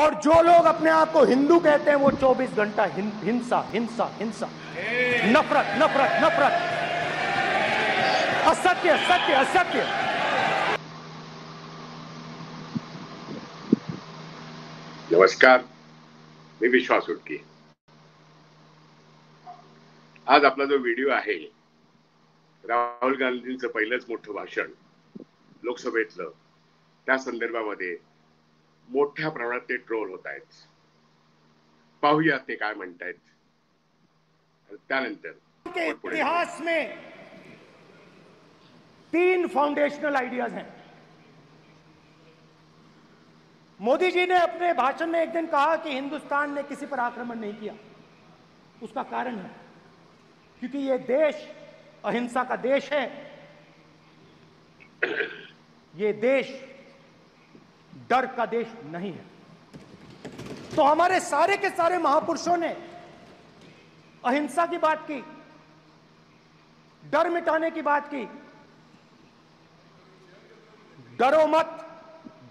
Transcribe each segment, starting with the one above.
और जो लोग अपने आप को हिंदू कहते हैं वो 24 घंटा हिंसा हिंसा हिंसा, नफरत नफरत नफरत, असत्य सत्य असत्य। नमस्कार, मी विश्वास उटकी। आज आपला जो व्हिडिओ आहे, राहुल गांधींचं पहिलंच मोठं भाषण लोकसभेतलं, त्या संदर्भामध्ये मोठ्या प्रमाणात ते ट्रोल होत आहेत। पाहूया ते काय म्हणतायत। त्यानंतर के इतिहास में 3 फाउंडेशनल आइडियाज हैं। मोदी जी ने अपने भाषण में एक दिन कहा कि हिंदुस्तान ने किसी पर आक्रमण नहीं किया। उसका कारण है क्योंकि ये देश अहिंसा का देश है, ये देश डर का देश नहीं है। तो हमारे सारे के सारे महापुरुषों ने अहिंसा की बात की, डर मिटाने की बात की। डरो मत,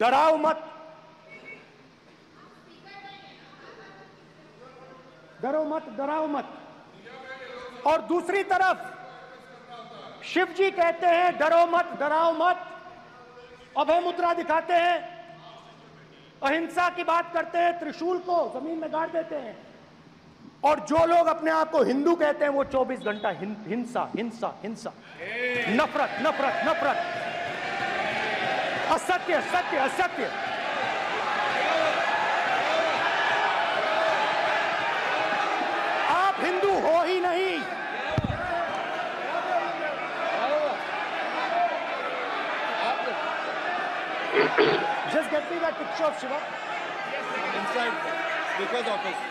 डराओ मत, डरो मत, डराओ मत। और दूसरी तरफ शिव जी कहते हैं डरो मत, डराओ मत, अभय मुद्रा दिखाते हैं, अहिंसा की बात करते हैं, त्रिशूल को जमीन में गाड़ देते हैं। और जो लोग अपने आप को हिंदू कहते हैं वो 24 घंटा हिंसा हिंसा हिंसा, नफरत नफरत नफरत, असत्य सत्य असत्य। आप हिंदू हो ही नहीं। Just get me that picture of Shiva. Inside Speaker's office.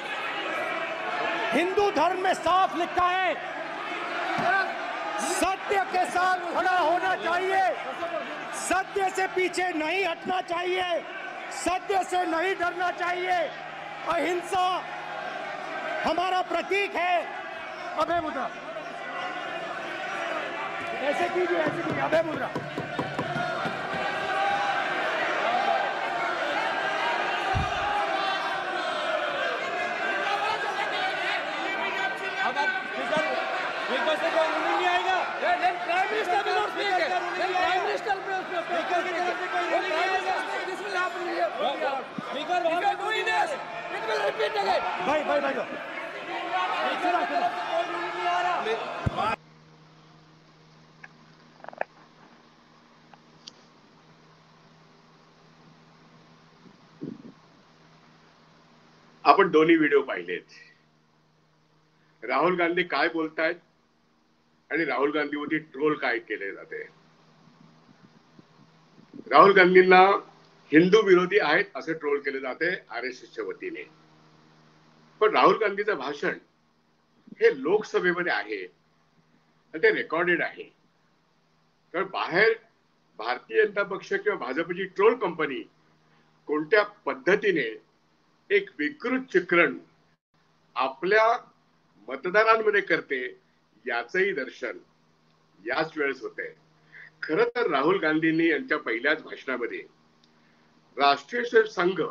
Hindu धर्म में साफ लिखा है, सत्य के साथ खड़ा होना चाहिए, सत्य से पीछे नहीं हटना चाहिए, सत्य से नहीं डरना चाहिए। अहिंसा हमारा प्रतीक है। अभय मुद्रा, ऐसे कीजिए, अभय मुद्रा। भाई भाई भाई आपण दोन्ही व्हिडिओ पाहिलेत। राहुल गांधी काय बोलतायत आणि राहुल गांधीवरती ट्रोल काय केले जाते। राहुल गांधींना हिंदू विरोधी आहेत असे ट्रोल केले जाते आरएसएसच्या वतीने। पण राहुल गांधीचं भाषण हे लोकसभेमध्ये आहे आणि ते रेकॉर्डेड आहे। कारण बाहेर भारतीय जनता पक्ष किंवा भाजपची ट्रोल कंपनी कोणत्या पद्धतीने एक विकृत चित्रण आपल्या मतदारांमध्ये करते याचंही दर्शन याच वेळेस होते। खरं तर राहुल गांधींनी यांच्या पहिल्याच भाषणामध्ये राष्ट्रीय स्वयंसेवक संघ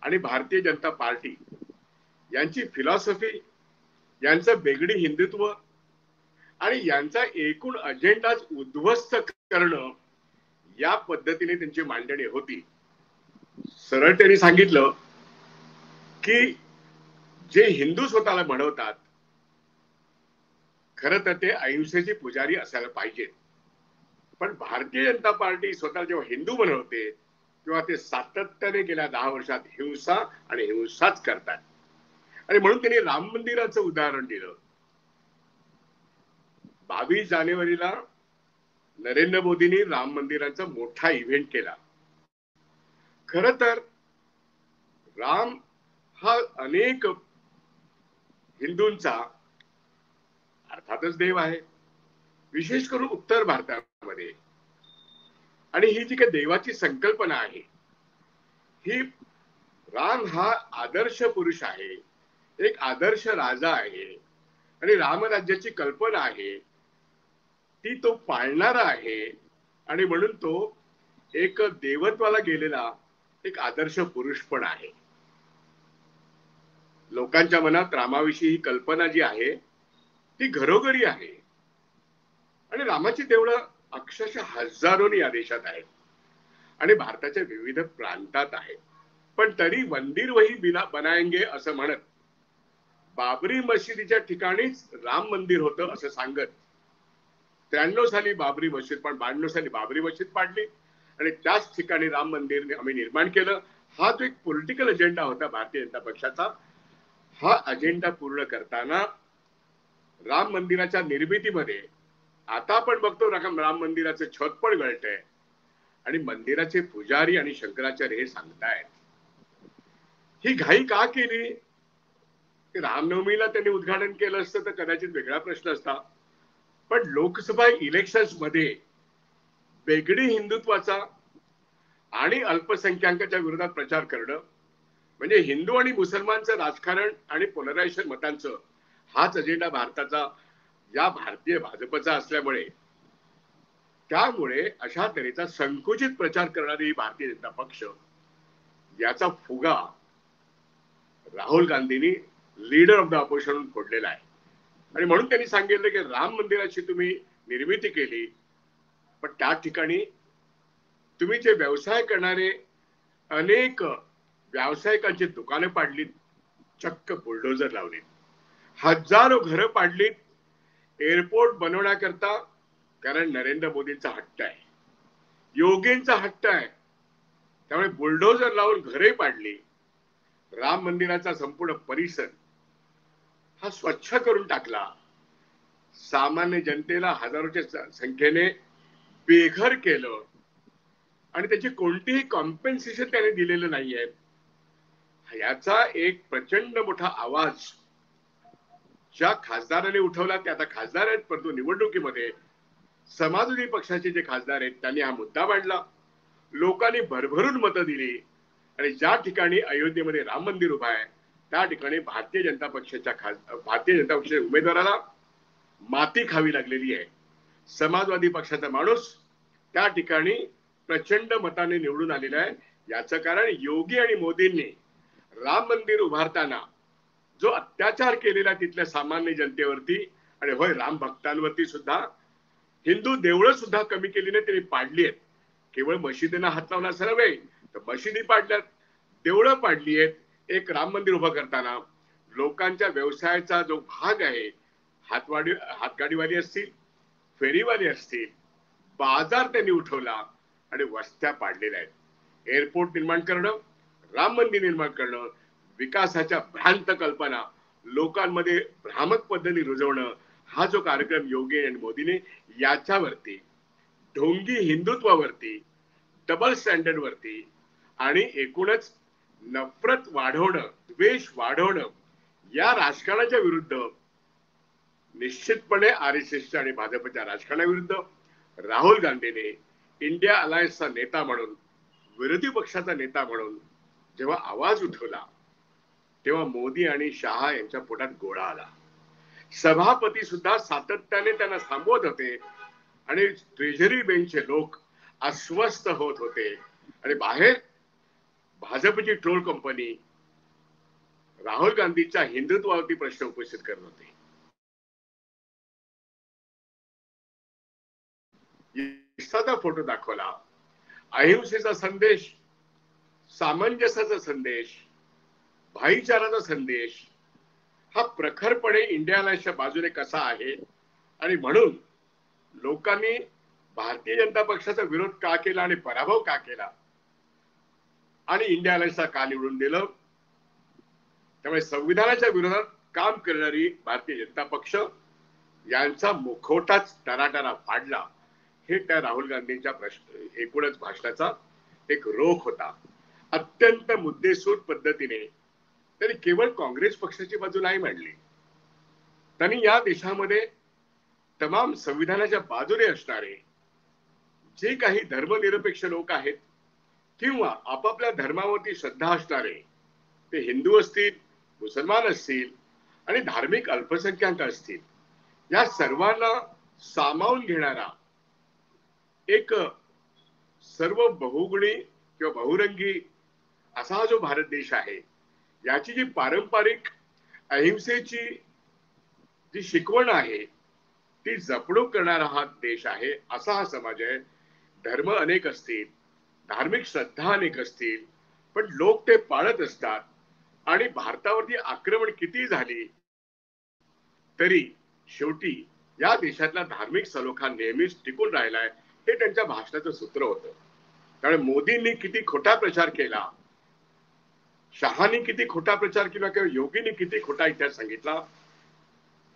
आणि भारतीय जनता पार्टी यांची फिलॉसॉफी, यांचं बेगडी हिंदुत्व आणि यांचा एकूण अजेंडाच उद्ध्वस्त करणं या पद्धतीने त्यांची मांडणी होती। सरळ त्यांनी सांगितलं की जे हिंदू स्वतःला म्हणवतात खरं तर ते अहिंसेचे पुजारी असायला पाहिजेत। पण भारतीय जनता पार्टी स्वतः जेव्हा हिंदू बनवते तेव्हा ते सातत्याने गेल्या 10 वर्षात हिंसा आणि हिंसाच करतात। आणि म्हणून त्यांनी राम मंदिराचं उदाहरण दिलं। 22 जानेवारीला नरेंद्र मोदींनी राम मंदिराचा मोठा इव्हेंट केला। खरं तर राम हा अनेक हिंदूंचा अर्थातच देव आहे, विशेष करून उत्तर भारतामध्ये। आणि ही जी काही देवाची संकल्पना आहे, ही राम हा आदर्श पुरुष आहे, एक आदर्श राजा आहे आणि रामराज्याची कल्पना आहे ती तो पाळणारा आहे। आणि म्हणून तो एक देवत्वाला गेलेला एक आदर्श पुरुष पण आहे। लोकांच्या मनात रामाविषयी ही कल्पना जी आहे ती घरोघरी आहे आणि रामाची देवळं अक्षरशः हजारोनी या देशात आहेत आणि भारताच्या विविध प्रांतात आहेत. पण तरी मंदिर वही बिना बनाएंगे असं म्हणत बाबरी मशिदीच्या ठिकाणीच राम मंदिर होतं असं सांगत 93 साली बाबरी मशीद पण 92 साली बाबरी मशीद पाडली आणि त्याच ठिकाणी राम मंदिर आम्ही निर्माण केलं. हा जो एक पॉलिटिकल अजेंडा होता भारतीय जनता पक्षाचा, हा अजेंडा पूर्ण करताना राम मंदिराच्या निर्मितीमध्ये आता आपण बघतो राम मंदिराचं छत पण गळतंय आणि मंदिराचे पुजारी आणि शंकराचार्य हे सांगतायत ही घाई का केली. रामनवमीला त्यांनी उद्घाटन केलं असतं तर कदाचित वेगळा प्रश्न असता. पण लोकसभा इलेक्शन्स मध्ये वेगळी हिंदुत्वाचा आणि अल्पसंख्याकांच्या विरोधात प्रचार करणं म्हणजे हिंदू आणि मुसलमानचं राजकारण आणि पोलरायझेशन मतांचं हाच अजेंडा भारताचा या भारतीय भाजपचा असल्यामुळे त्यामुळे अशा तऱ्हेचा संकुचित प्रचार करणारी भारतीय जनता पक्ष याचा फुगा राहुल गांधींनी लीडर ऑफ द ऑपोजिशन म्हणून फोडलेला आहे आणि म्हणून त्यांनी सांगितलं की राम मंदिराची तुम्ही निर्मिती केली पण त्या ठिकाणी तुम्ही जे व्यवसाय करणारे अनेक व्यावसायिकांची दुकाने पाडलीत, चक्क बुलडोजर लावलीत, हजारो घरं पाडलीत एअरपोर्ट बनवण्याकरता, कारण नरेंद्र मोदींचा हट्ट आहे, योगींचा हट्ट आहे, त्यामुळे बुलडोजर लावून घरे पाडली. राम मंदिराचा संपूर्ण परिसर हा स्वच्छ करून टाकला. सामान्य जनतेला हजारोच्या संख्येने बेघर केलं आणि त्याची कोणतीही कॉम्पेन्सेशन त्याने दिलेलं नाहीये. याचा एक प्रचंड मोठा आवाज ज्या खासदारांनी उठवला ते आता खासदार आहेत, परंतु निवडणुकीमध्ये समाजवादी पक्षाचे जे खासदार आहेत त्यांनी हा मुद्दा मांडला, लोकांनी भरभरून मतं दिली आणि ज्या ठिकाणी अयोध्येमध्ये राम मंदिर उभा आहे त्या ठिकाणी भारतीय जनता पक्षाच्या उमेदवाराला माती खावी लागलेली आहे. समाजवादी पक्षाचा माणूस त्या ठिकाणी प्रचंड मताने निवडून आलेला आहे. याचं कारण योगी आणि मोदींनी राम मंदिर उभारताना जो अत्याचार केलेला तिथल्या सामान्य जनतेवरती आणि होय राम भक्तांवरती सुद्धा, हिंदू देवळं सुद्धा कमी केली नाही, त्यांनी पाडली आहेत. केवळ मशिदींना हात लावला असं नव्हे तर मशिदी पाडल्यात, देवळं पाडली आहेत. एक राम मंदिर उभं करताना लोकांच्या व्यवसायाचा जो भाग आहे, हातगाडीवाली असतील, फेरीवाली असतील, बाजार त्यांनी उठवला आणि वस्त्या पाडलेल्या आहेत. एअरपोर्ट निर्माण करणं, राम मंदिर निर्माण करणं, विकासाच्या भ्रांत कल्पना लोकांमध्ये भ्रामक पद्धतीने रुजवणं, हा जो कार्यक्रम योगी आणि मोदीने याच्यावरती ढोंगी हिंदुत्वावरती, डबल स्टँडर्ड वरती आणि एकूणच नफरत वाढवणं, द्वेष वाढवणं या राजकारणाच्या विरुद्ध निश्चितपणे आरएसएसच्या आणि भाजपच्या राजकारणाविरुद्ध राहुल गांधीने इंडिया अलायन्सचा नेता म्हणून, विरोधी पक्षाचा नेता म्हणून जेव्हा आवाज उठवला तेव्हा मोदी आणि शहा यांच्या पोटात गोळा आला. सभापती सुद्धा सातत्याने त्यांना थांबवत होते आणि ट्रेझरी बेंचचे लोक अस्वस्थ होत होते आणि बाहेर भाजपची ट्रोल कंपनी राहुल गांधीच्या हिंदुत्वावरती प्रश्न उपस्थित करत होते. साधा फोटो दाखवला, अहिंसेचा संदेश, सामंजस्याचा संदेश, भाईचाराचा संदेश हा प्रखरपणे इंडिया अलायन्सच्या बाजूने कसा आहे आणि म्हणून लोकांनी भारतीय जनता पक्षाचा विरोध का केला आणि पराभव का केला आणि इंडिया अलायन्सला का निवडून दिलं. त्यामुळे संविधानाच्या विरोधात काम करणारी भारतीय जनता पक्ष यांचा मुखवटाच टराटरा फाडला. हे त्या राहुल गांधींच्या एकूणच भाषणाचा एक रोख होता. अत्यंत मुद्देसूद पद्धतीने त्यांनी केवळ काँग्रेस पक्षाची बाजू नाही मांडली, त्यांनी या देशामध्ये तमाम संविधानाच्या बाजूने असणारे जे काही धर्मनिरपेक्ष लोक आहेत किंवा आपापल्या धर्मावरती श्रद्धा असणारे, ते हिंदू असतील, मुसलमान असतील आणि धार्मिक अल्पसंख्याक असतील, या सर्वांना सामावून घेणारा एक सर्व बहुगुणी किंवा बहुरंगी असा जो भारत देश आहे, याची जी पारंपरिक अहिंसेची जी शिकवण आहे ती जपणूक करणारा हा देश आहे, असा हा समाज आहे. धर्म अनेक असतील, धार्मिक श्रद्धा अनेक असतील, पण लोक ते पाळत असतात. आणि भारतावरती आक्रमण किती झाली तरी शेवटी या देशातला धार्मिक सलोखा नेहमीच टिकून राहिलाय, हे त्यांच्या भाषणाचं सूत्र होतं. कारण मोदींनी किती खोटा प्रचार केला, शहानी किती खोटा प्रचार केला किंवा योगींनी किती खोटा इतिहास सांगितला,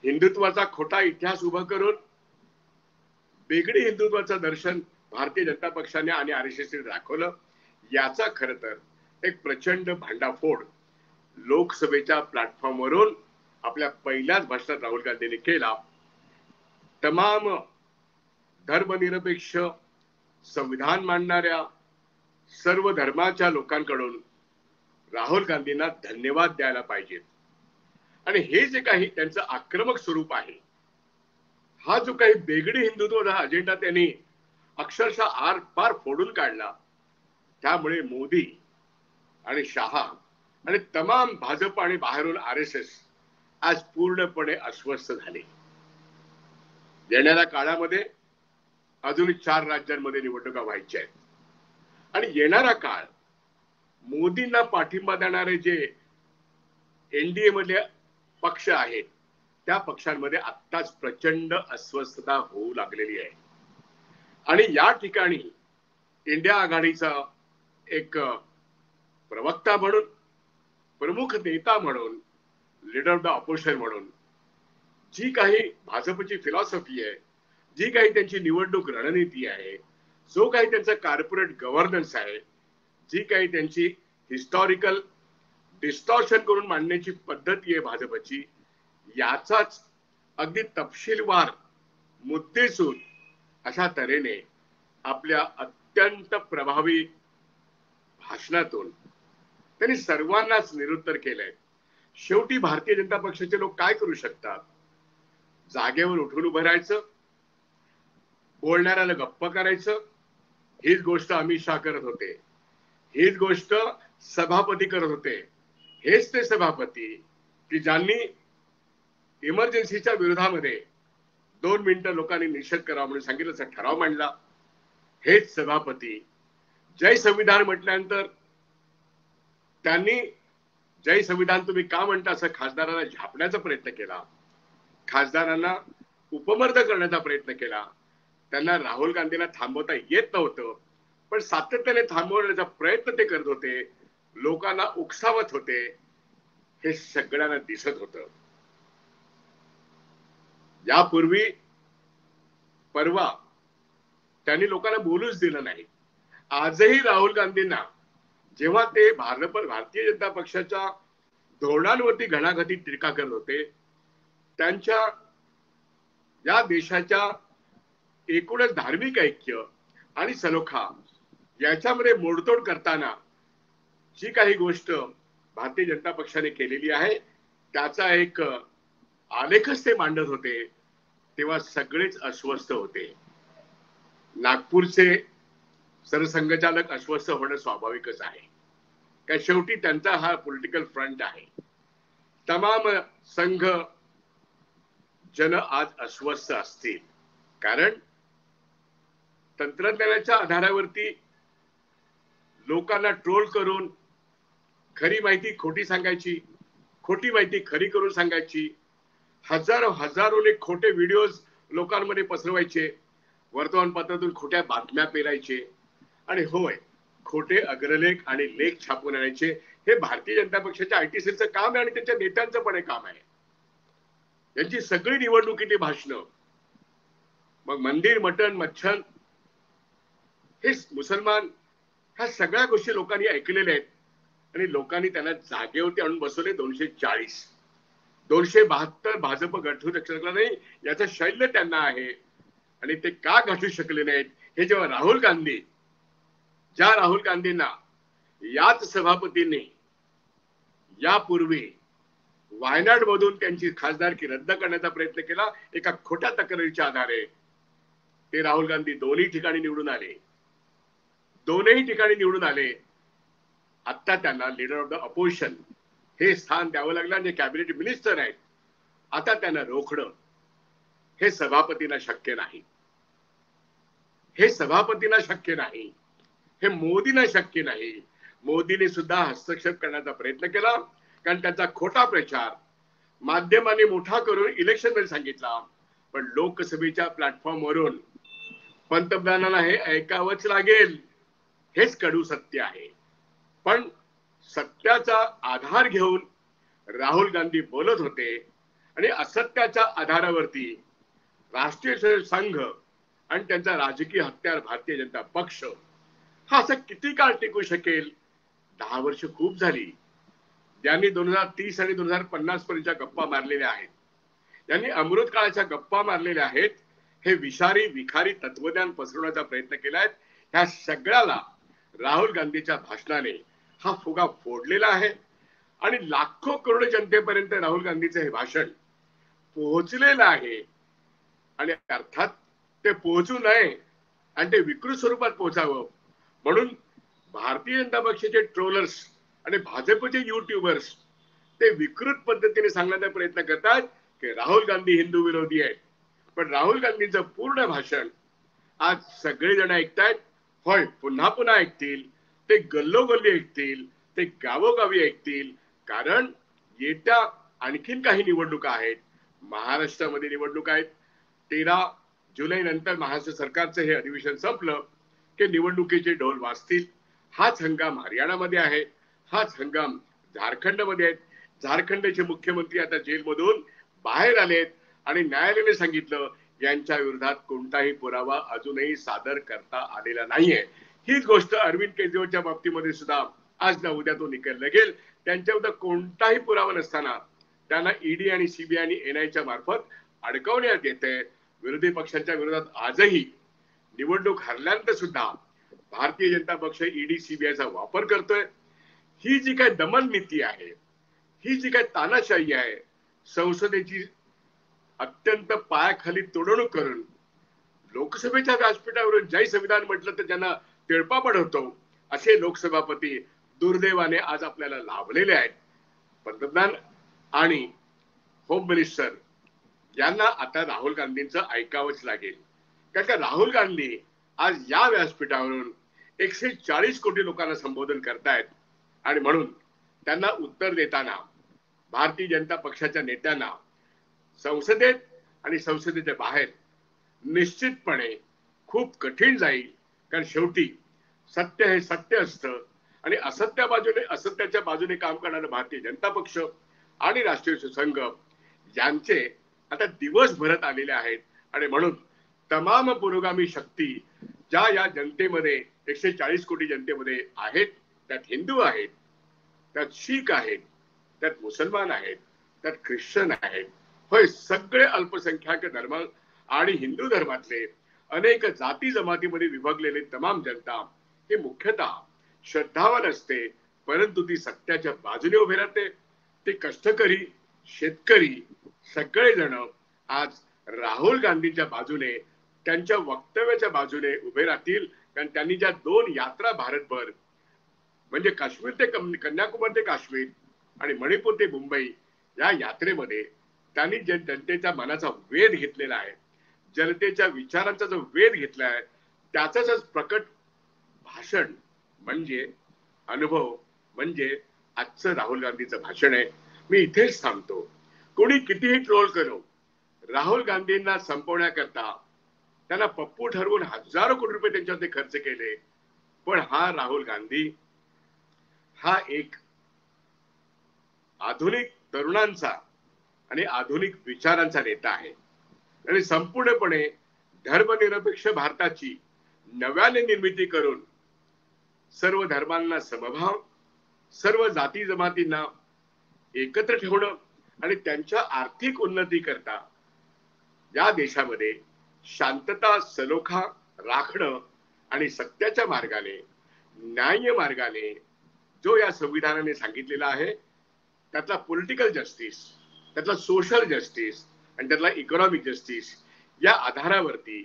हिंदुत्वाचा खोटा इतिहास उभा करून वेगळी हिंदुत्वाचं दर्शन भारतीय जनता पक्षाने आणि आरएसएसने दाखवलं. याचा खर तर एक प्रचंड भांडाफोड लोकसभेच्या प्लॅटफॉर्मवरून आपल्या पहिल्याच भाषणात राहुल गांधींनी केला. तमाम धर्मनिरपेक्ष संविधान मांडणाऱ्या सर्व धर्माच्या लोकांकडून राहुल गांधींना धन्यवाद द्यायला पाहिजेत. आणि हे जे काही त्यांचं आक्रमक स्वरूप आहे, हा जो काही बेगडी हिंदुत्वाचा अजेंडा त्यांनी अक्षरशः आर पार फोडून काढला, त्यामुळे मोदी आणि शहा आणि तमाम भाजप आणि बाहेरून आरएसएस आज पूर्णपणे अस्वस्थ झाले. येणाऱ्या काळामध्ये अजून 4 राज्यांमध्ये निवडणुका व्हायच्या आहेत आणि येणारा काळ मोदींना पाठिंबा देणारे जे एनडीए मधले पक्ष आहेत त्या पक्षांमध्ये आत्ताच प्रचंड अस्वस्थता होऊ लागलेली आहे. आणि या ठिकाणी इंडिया आघाडीचा एक प्रवक्ता म्हणून, प्रमुख नेता म्हणून, लीडर ऑफ द ऑपोजिशन म्हणून जी काही भाजपची फिलॉसॉफी आहे, जी काही त्यांची निवडणूक रणनीती आहे, जो काही त्यांचा कॉर्पोरेट गव्हर्नन्स आहे, जी काही त्यांची हिस्टॉरिकल डिस्टॉर्शन करून मांडण्याची पद्धती आहे भाजपची, याचाच अगदी तपशीलवार मुद्देसूद अशा तऱ्हेने आपल्या अत्यंत प्रभावी भाषणातून त्यांनी सर्वांनाच निरुत्तर केलंय. शेवटी भारतीय जनता पक्षाचे लोक काय करू शकतात? जागेवर उठून उभं राहायचं, बोलणाऱ्याला गप्प करायचं. हीच गोष्ट अमित शहा करत होते, हीच गोष्ट सभापती करत होते. हेच ते सभापती की ज्यांनी इमर्जन्सीच्या विरोधामध्ये 2 मिनिटं लोकांनी निषेध करावा म्हणून सांगितलं, ठराव मांडला. हेच सभापती जय संविधान म्हटल्यानंतर त्यांनी जय संविधान तुम्ही का म्हणता असं खासदारांना झापण्याचा प्रयत्न केला, खासदारांना उपमर्द करण्याचा प्रयत्न केला. त्यांना राहुल गांधीला थांबवता येत नव्हतं, पण सातत्याने थांबवण्याचा प्रयत्न ते करत होते, लोकांना उकसावत होते. हे सगळ्यांना दिसत होतं. यापूर्वी परवा त्यांनी लोकांना बोलूच दिलं नाही. आजही राहुल गांधींना जेव्हा ते भारतीय जनता पक्षाच्या धोरणांवरती घणाघाती टीका करत होते, त्यांच्या या देशाच्या एकूणच धार्मिक ऐक्य आणि सलोखा याच्यामध्ये मोडतोड करताना जी काही गोष्ट भारतीय जनता पक्षाने केलेली आहे त्याचा एक आलेखच ते मांडत होते, तेव्हा सगळेच अस्वस्थ होते. नागपूरचे सरसंघचालक अस्वस्थ होणं स्वाभाविकच आहे, कारण शेवटी त्यांचा हा पॉलिटिकल फ्रंट आहे. तमाम संघ जन आज अस्वस्थ असतील, कारण तंत्रज्ञानाच्या आधारावरती लोकांना ट्रोल करून खरी माहिती खोटी सांगायची, खोटी माहिती खरी करून सांगायची, हजारोने खोटे व्हिडिओज लोकांमध्ये पसरवायचे, वर्तमानपत्रातून खोट्या बातम्या पेरायचे आणि होय खोटे अग्रलेख आणि लेख छापून आणायचे. हे भारतीय जनता पक्षाच्या आयटी सेलचं काम आहे आणि त्यांच्या नेत्यांचं पण हे काम आहे. यांची सगळी निवडणुकीची भाषणं, मग मंदिर, मटण, मच्छर, हे मुसलमान, ह्या सगळ्या गोष्टी लोकांनी ऐकलेल्या आहेत आणि लोकांनी त्यांना जागेवरती आणून बसवले. 240, 272 भाजप गाठू शकला नाही याचं शैल्य त्यांना आहे. आणि ते का गाठू शकले नाहीत हे जेव्हा राहुल गांधींना याच सभापतींनी यापूर्वी वायनाड मधून त्यांची खासदारकी रद्द करण्याचा प्रयत्न केला एका खोट्या तक्रारीच्या आधारे, ते राहुल गांधी दोन्ही ठिकाणी निवडून आले. आता त्यांना लीडर ऑफ द अपोजिशन हे स्थान द्यावं लागलं आणि कॅबिनेट मिनिस्टर आहेत आता त्यांना रोखणं हे सभापतींना शक्य नाही. हे सभापतींना शक्य नाही. हे मोदींना शक्य नाही. मोदींनी सुद्धा हस्तक्षेप करण्याचा प्रयत्न केला कारण त्यांचा खोटा प्रचार माध्यमांनी मोठा करून इलेक्शन मध्ये सांगितला. पण लोकसभेच्या प्लॅटफॉर्मवरून पंतप्रधानांना हे ऐकावंच लागेल हेच कडू सत्य आहे. पण सत्याचा आधार घेऊन राहुल गांधी बोलत होते आणि असत्याच्या आधारावरती राष्ट्रीय संघ आणि त्यांचा राजकीय हत्यार भारतीय जनता पक्ष हा असं किती काळ टिकू शकेल? 10 वर्ष खूप झाली. ज्यांनी 2030 आणि 2050 पर्यंतच्या गप्पा मारलेल्या आहेत, ज्यांनी अमृत काळाच्या गप्पा मारलेल्या आहेत, हे विषारी विखारी तत्वज्ञान पसरवण्याचा प्रयत्न केलाय. ह्या सगळ्याला राहुल गांधीच्या भाषणाने हा फुगा फोडलेला आहे आणि लाखो करोड जनतेपर्यंत राहुल गांधीचं हे भाषण पोहोचलेलं आहे. आणि अर्थात ते पोहोचू नये आणि ते विकृत स्वरूपात पोहोचावं म्हणून भारतीय जनता पक्षाचे ट्रोलर्स आणि भाजपचे युट्यूबर्स ते विकृत पद्धतीने सांगण्याचा प्रयत्न करतात की राहुल गांधी हिंदू विरोधी आहेत. पण राहुल गांधींचं पूर्ण भाषण आज सगळेजण ऐकतायत. होय, पुन्हा पुन्हा ऐकतील, ते गल्लोगल्ली ऐकतील, ते गावोगावी ऐकतील. कारण येत्या आणखीन काही निवडणुका आहेत. महाराष्ट्रामध्ये निवडणूक आहेत. 13 जुलै नंतर महाराष्ट्र सरकारचं हे अधिवेशन संपलं की निवडणुकीचे ढोल वाजतील. हाच हंगाम हरियाणामध्ये आहे, हाच हंगाम झारखंडमध्ये आहे. झारखंडचे मुख्यमंत्री आता जेलमधून बाहेर आलेत आणि न्यायालयाने सांगितलं यांच्या विरोधात कोणताही पुरावा अजूनही सादर करता आलेला नाहीये. हीच गोष्ट अरविंद केजरीवालच्या बाबतीमध्ये सुद्धा आज ना उद्या तो निकाल लागेल. त्यांच्याविरुद्ध कोणताही पुरावा नसताना त्यांना ईडी आणि सीबीआय आणि एनआयच्या मार्फत अडकवण्यात येते. विरोधी पक्षांच्या विरोधात आजही निवडणूक हरल्यानंतर सुद्धा भारतीय जनता पक्ष ईडी सीबीआयचा वापर करतोय. ही जी काही दमन नीती आहे, ही जी काही तानाशाही आहे, संसदेची अत्यंत पायाखाली तोडणूक करून लोकसभेच्या व्यासपीठावरून जय संविधान म्हटलं तर ज्यांना तिळपापड होतो असे लोकसभापती दुर्दैवाने आज आपल्याला लाभलेले आहेत. पंतप्रधान आणि होम मिनिस्टर यांना आता राहुल गांधींचं ऐकावंच लागेल. कारण का राहुल गांधी आज या व्यासपीठावरून 140 कोटी लोकांना संबोधन करतायत आणि म्हणून त्यांना उत्तर देताना भारतीय जनता पक्षाच्या नेत्यांना संसदेत आणि संसदेच्या बाहेर निश्चितपणे खूप कठीण जाईल. कारण शेवटी सत्य हे सत्य असतं आणि असत्याच्या बाजूने काम करणारा भारतीय जनता पक्ष आणि राष्ट्रीय संघ यांचे आता दिवस भरत आलेले आहेत. आणि म्हणून तमाम पुरोगामी शक्ती ज्या या जनतेमध्ये 140 कोटी जनतेमध्ये आहेत, त्यात हिंदू आहेत, त्यात शीख आहेत, त्यात मुसलमान आहेत, त्यात ख्रिश्चन आहेत, होय सगळे अल्पसंख्याक धर्म आणि हिंदू धर्मातले अनेक जाती जमातीमध्ये विभागलेले तमाम जनता हे मुख्यतः श्रद्धावान असते, परंतु ती सत्याच्या बाजूने उभे राहते. ते कष्टकरी शेतकरी सगळेजण आज राहुल गांधींच्या बाजूने त्यांच्या वक्तव्याच्या बाजूने उभे राहतील. कारण त्यांनी ज्या 2 यात्रा भारतभर म्हणजे काश्मीर ते कन्याकुमारी ते काश्मीर आणि मणिपूर ते मुंबई या यात्रेमध्ये त्यांनी जे जनतेच्या मनाचा वेध घेतलेला आहे, जनतेच्या विचारांचा जो वेध घेतला आहे, त्याचंच प्रकट भाषण म्हणजे अनुभव म्हणजे आजचं राहुल गांधीचं भाषण आहे. मी इथेच थांबतो. कोणी कितीही ट्रोल करो, राहुल गांधींना संपवण्याकरता त्यांना पप्पू ठरवून हजारो कोटी रुपये त्यांच्यावरती खर्च केले. पण हा राहुल गांधी हा एक आधुनिक तरुणांचा आणि आधुनिक विचारांचा नेता आहे आणि संपूर्णपणे धर्मनिरपेक्ष भारताची नव्याने निर्मिती करून सर्व धर्मांना समभाव, सर्व जाती जमातींना एकत्र ठेवणं आणि त्यांच्या आर्थिक उन्नती करता या देशामध्ये शांतता सलोखा राखणं आणि सत्याच्या मार्गाने न्याय मार्गाने जो या संविधानाने सांगितलेला आहे त्यातला पॉलिटिकल जस्टिस, त्यातला सोशल जस्टिस आणि त्यातला इकॉनॉमिक जस्टिस या आधारावरती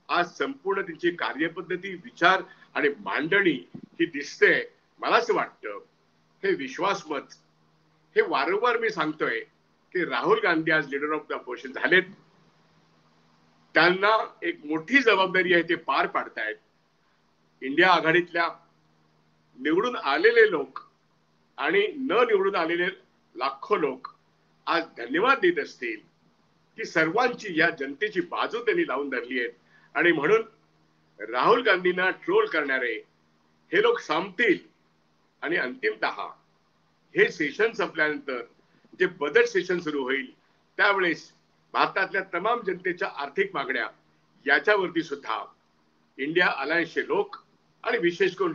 आज संपूर्ण त्यांची कार्यपद्धती, विचार आणि मांडणी ही दिसते. मला असं वाटतं हे विश्वासमत हे वारंवार मी सांगतोय की राहुल गांधी आज लीडर ऑफ द ऑपोजिशन झालेत. त्यांना एक मोठी जबाबदारी आहे, ते पार पाडतायत. इंडिया आघाडीतल्या निवडून आलेले लोक आणि न निवडून आलेले लाखो लोक आज धन्यवाद देत असतील की सर्वांची या जनतेची बाजू त्यांनी लावून धरली आहे. आणि म्हणून राहुल गांधींना ट्रोल करणारे हे लोक संपतील आणि अंतिमतः हे सेशन संपल्यानंतर जे बजेट सेशन सुरू होईल त्यावेळेस भारतातल्या तमाम जनतेच्या आर्थिक मागण्या याच्यावरती सुद्धा इंडिया अलायन्सचे लोक आणि विशेष करून